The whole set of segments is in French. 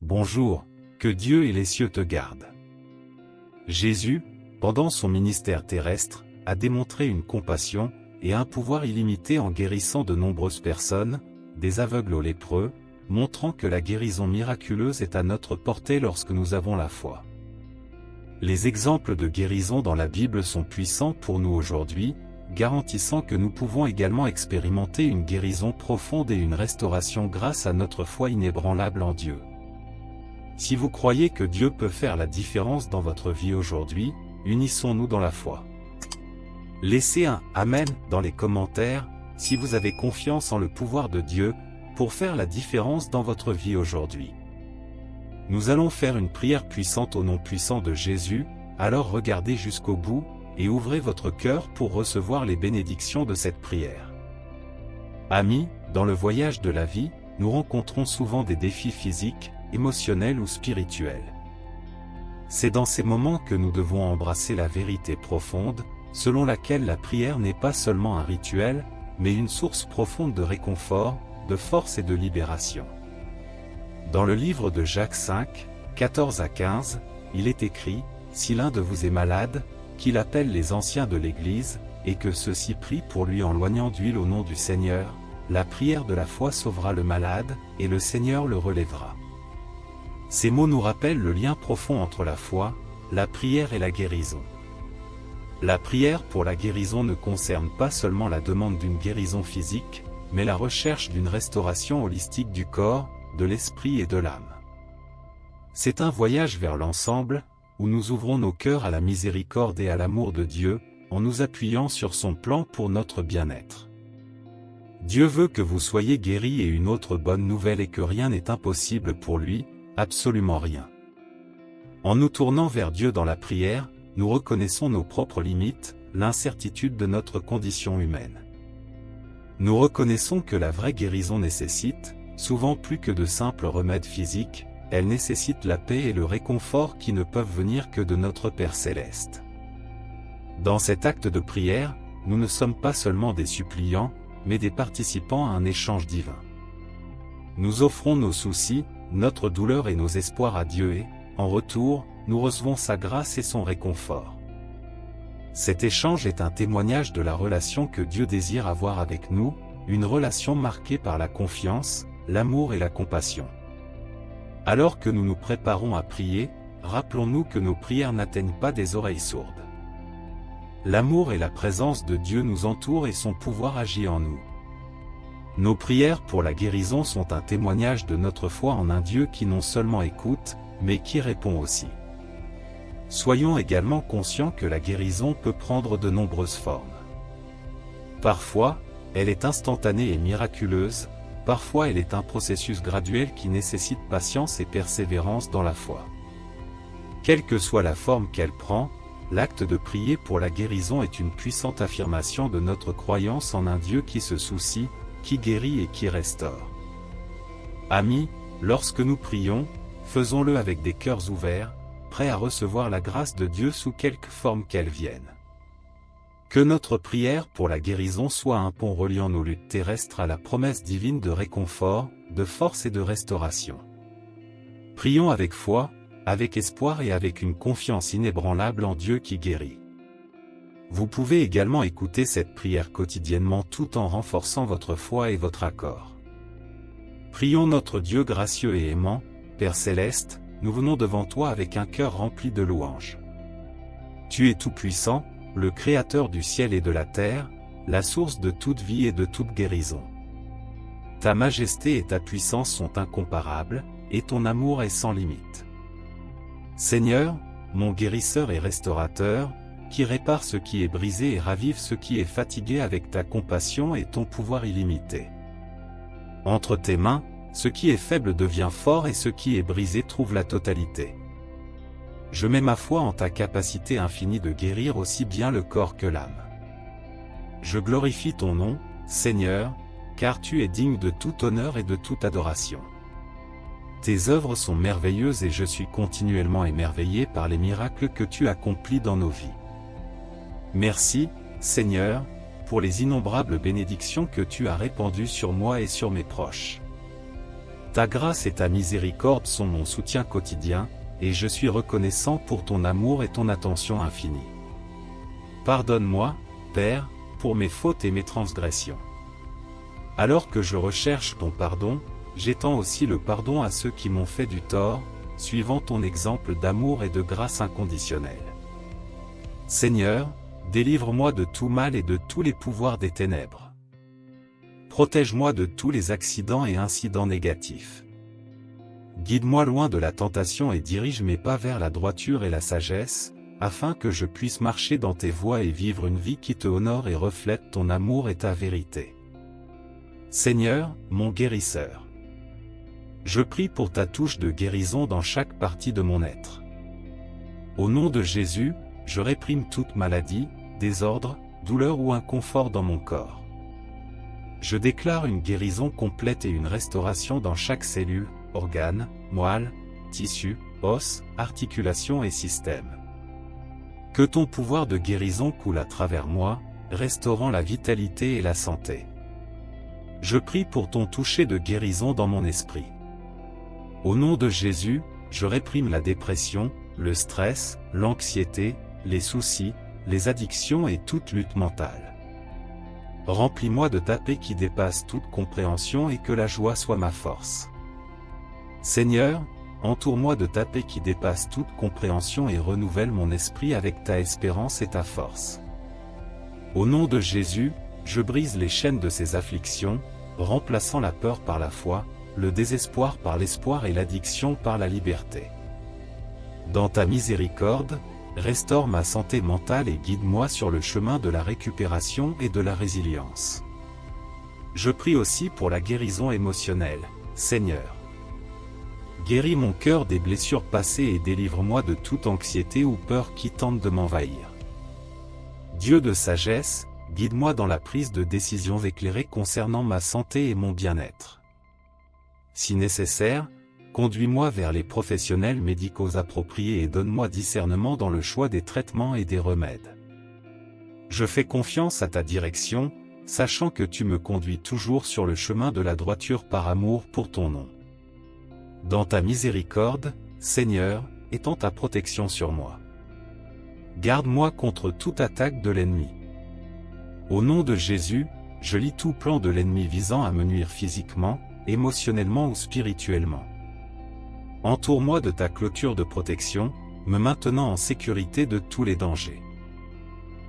Bonjour, que Dieu et les cieux te gardent. Jésus, pendant son ministère terrestre, a démontré une compassion et un pouvoir illimité en guérissant de nombreuses personnes, des aveugles aux lépreux, montrant que la guérison miraculeuse est à notre portée lorsque nous avons la foi. Les exemples de guérison dans la Bible sont puissants pour nous aujourd'hui, garantissant que nous pouvons également expérimenter une guérison profonde et une restauration grâce à notre foi inébranlable en Dieu. Si vous croyez que Dieu peut faire la différence dans votre vie aujourd'hui, unissons-nous dans la foi. Laissez un « Amen » dans les commentaires, si vous avez confiance en le pouvoir de Dieu, pour faire la différence dans votre vie aujourd'hui. Nous allons faire une prière puissante au nom puissant de Jésus, alors regardez jusqu'au bout, et ouvrez votre cœur pour recevoir les bénédictions de cette prière. Amis, dans le voyage de la vie, nous rencontrons souvent des défis physiques, émotionnels ou spirituels. C'est dans ces moments que nous devons embrasser la vérité profonde, selon laquelle la prière n'est pas seulement un rituel, mais une source profonde de réconfort, de force et de libération. Dans le livre de Jacques 5, 14 à 15, il est écrit « Si l'un de vous est malade, qu'il appelle les anciens de l'Église, et que ceux-ci prient pour lui en loignant d'huile au nom du Seigneur, la prière de la foi sauvera le malade, et le Seigneur le relèvera. » Ces mots nous rappellent le lien profond entre la foi, la prière et la guérison. La prière pour la guérison ne concerne pas seulement la demande d'une guérison physique, mais la recherche d'une restauration holistique du corps, de l'esprit et de l'âme. C'est un voyage vers l'ensemble, où nous ouvrons nos cœurs à la miséricorde et à l'amour de Dieu, en nous appuyant sur son plan pour notre bien-être. Dieu veut que vous soyez guéris et une autre bonne nouvelle est que rien n'est impossible pour lui, absolument rien. En nous tournant vers Dieu dans la prière, nous reconnaissons nos propres limites, l'incertitude de notre condition humaine. Nous reconnaissons que la vraie guérison nécessite, souvent plus que de simples remèdes physiques, elle nécessite la paix et le réconfort qui ne peuvent venir que de notre Père Céleste. Dans cet acte de prière, nous ne sommes pas seulement des suppliants, mais des participants à un échange divin. Nous offrons nos soucis, notre douleur et nos espoirs à Dieu et, en retour, nous recevons sa grâce et son réconfort. Cet échange est un témoignage de la relation que Dieu désire avoir avec nous, une relation marquée par la confiance, l'amour et la compassion. Alors que nous nous préparons à prier, rappelons-nous que nos prières n'atteignent pas des oreilles sourdes. L'amour et la présence de Dieu nous entourent et son pouvoir agit en nous. Nos prières pour la guérison sont un témoignage de notre foi en un Dieu qui non seulement écoute, mais qui répond aussi. Soyons également conscients que la guérison peut prendre de nombreuses formes. Parfois, elle est instantanée et miraculeuse, parfois elle est un processus graduel qui nécessite patience et persévérance dans la foi. Quelle que soit la forme qu'elle prend, l'acte de prier pour la guérison est une puissante affirmation de notre croyance en un Dieu qui se soucie, qui guérit et qui restaure. Amis, lorsque nous prions, faisons-le avec des cœurs ouverts, prêts à recevoir la grâce de Dieu sous quelque forme qu'elle vienne. Que notre prière pour la guérison soit un pont reliant nos luttes terrestres à la promesse divine de réconfort, de force et de restauration. Prions avec foi, avec espoir et avec une confiance inébranlable en Dieu qui guérit. Vous pouvez également écouter cette prière quotidiennement tout en renforçant votre foi et votre accord. Prions notre Dieu gracieux et aimant, Père Céleste, nous venons devant toi avec un cœur rempli de louanges. Tu es tout-puissant, le Créateur du ciel et de la terre, la source de toute vie et de toute guérison. Ta majesté et ta puissance sont incomparables, et ton amour est sans limite. Seigneur, mon guérisseur et restaurateur, qui répare ce qui est brisé et ravive ce qui est fatigué avec ta compassion et ton pouvoir illimité. Entre tes mains, ce qui est faible devient fort et ce qui est brisé trouve la totalité. Je mets ma foi en ta capacité infinie de guérir aussi bien le corps que l'âme. Je glorifie ton nom, Seigneur, car tu es digne de tout honneur et de toute adoration. Tes œuvres sont merveilleuses et je suis continuellement émerveillé par les miracles que tu accomplis dans nos vies. Merci, Seigneur, pour les innombrables bénédictions que tu as répandues sur moi et sur mes proches. Ta grâce et ta miséricorde sont mon soutien quotidien, et je suis reconnaissant pour ton amour et ton attention infinie. Pardonne-moi, Père, pour mes fautes et mes transgressions. Alors que je recherche ton pardon, j'étends aussi le pardon à ceux qui m'ont fait du tort, suivant ton exemple d'amour et de grâce inconditionnelle. Seigneur, délivre-moi de tout mal et de tous les pouvoirs des ténèbres. Protège-moi de tous les accidents et incidents négatifs. Guide-moi loin de la tentation et dirige mes pas vers la droiture et la sagesse, afin que je puisse marcher dans tes voies et vivre une vie qui te honore et reflète ton amour et ta vérité. Seigneur, mon guérisseur. Je prie pour ta touche de guérison dans chaque partie de mon être. Au nom de Jésus, je réprime toute maladie, désordre, douleur ou inconfort dans mon corps. Je déclare une guérison complète et une restauration dans chaque cellule, organe, moelle, tissu, os, articulation et système. Que ton pouvoir de guérison coule à travers moi, restaurant la vitalité et la santé. Je prie pour ton toucher de guérison dans mon esprit. Au nom de Jésus, je réprime la dépression, le stress, l'anxiété, les soucis, les addictions et toute lutte mentale. Remplis-moi de ta paix qui dépasse toute compréhension et que la joie soit ma force. Seigneur, entoure-moi de ta paix qui dépasse toute compréhension et renouvelle mon esprit avec ta espérance et ta force. Au nom de Jésus, je brise les chaînes de ces afflictions, remplaçant la peur par la foi, le désespoir par l'espoir et l'addiction par la liberté. Dans ta miséricorde, restaure ma santé mentale et guide-moi sur le chemin de la récupération et de la résilience. Je prie aussi pour la guérison émotionnelle, Seigneur. Guéris mon cœur des blessures passées et délivre-moi de toute anxiété ou peur qui tente de m'envahir. Dieu de sagesse, guide-moi dans la prise de décisions éclairées concernant ma santé et mon bien-être. Si nécessaire, conduis-moi vers les professionnels médicaux appropriés et donne-moi discernement dans le choix des traitements et des remèdes. Je fais confiance à ta direction, sachant que tu me conduis toujours sur le chemin de la droiture par amour pour ton nom. Dans ta miséricorde, Seigneur, étends ta protection sur moi. Garde-moi contre toute attaque de l'ennemi. Au nom de Jésus, je lis tout plan de l'ennemi visant à me nuire physiquement, émotionnellement ou spirituellement. Entoure-moi de ta clôture de protection, me maintenant en sécurité de tous les dangers.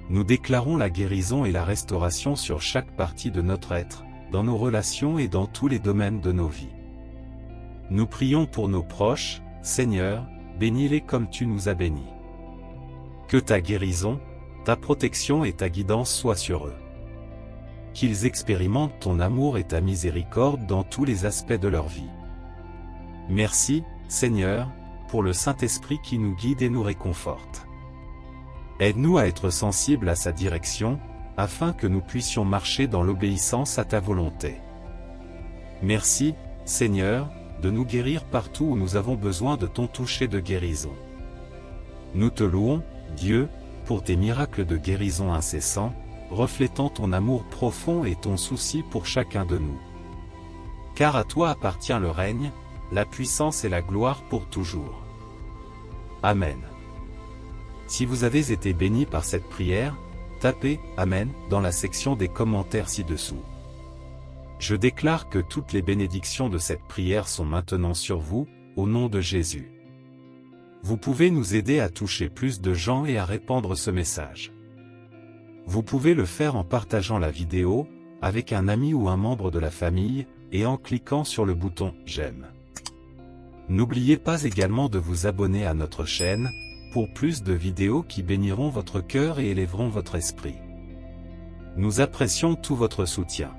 Nous déclarons la guérison et la restauration sur chaque partie de notre être, dans nos relations et dans tous les domaines de nos vies. Nous prions pour nos proches, Seigneur, bénis-les comme tu nous as bénis. Que ta guérison, ta protection et ta guidance soient sur eux. Qu'ils expérimentent ton amour et ta miséricorde dans tous les aspects de leur vie. Merci, Seigneur, pour le Saint-Esprit qui nous guide et nous réconforte. Aide-nous à être sensibles à sa direction, afin que nous puissions marcher dans l'obéissance à ta volonté. Merci, Seigneur, de nous guérir partout où nous avons besoin de ton toucher de guérison. Nous te louons, Dieu, pour tes miracles de guérison incessants, reflétant ton amour profond et ton souci pour chacun de nous. Car à toi appartient le règne, la puissance et la gloire pour toujours. Amen. Si vous avez été béni par cette prière, tapez « Amen » dans la section des commentaires ci-dessous. Je déclare que toutes les bénédictions de cette prière sont maintenant sur vous, au nom de Jésus. Vous pouvez nous aider à toucher plus de gens et à répandre ce message. Vous pouvez le faire en partageant la vidéo, avec un ami ou un membre de la famille, et en cliquant sur le bouton « J'aime ». N'oubliez pas également de vous abonner à notre chaîne, pour plus de vidéos qui béniront votre cœur et élèveront votre esprit. Nous apprécions tout votre soutien.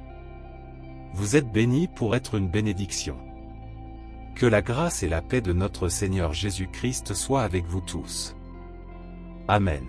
Vous êtes bénis pour être une bénédiction. Que la grâce et la paix de notre Seigneur Jésus-Christ soient avec vous tous. Amen.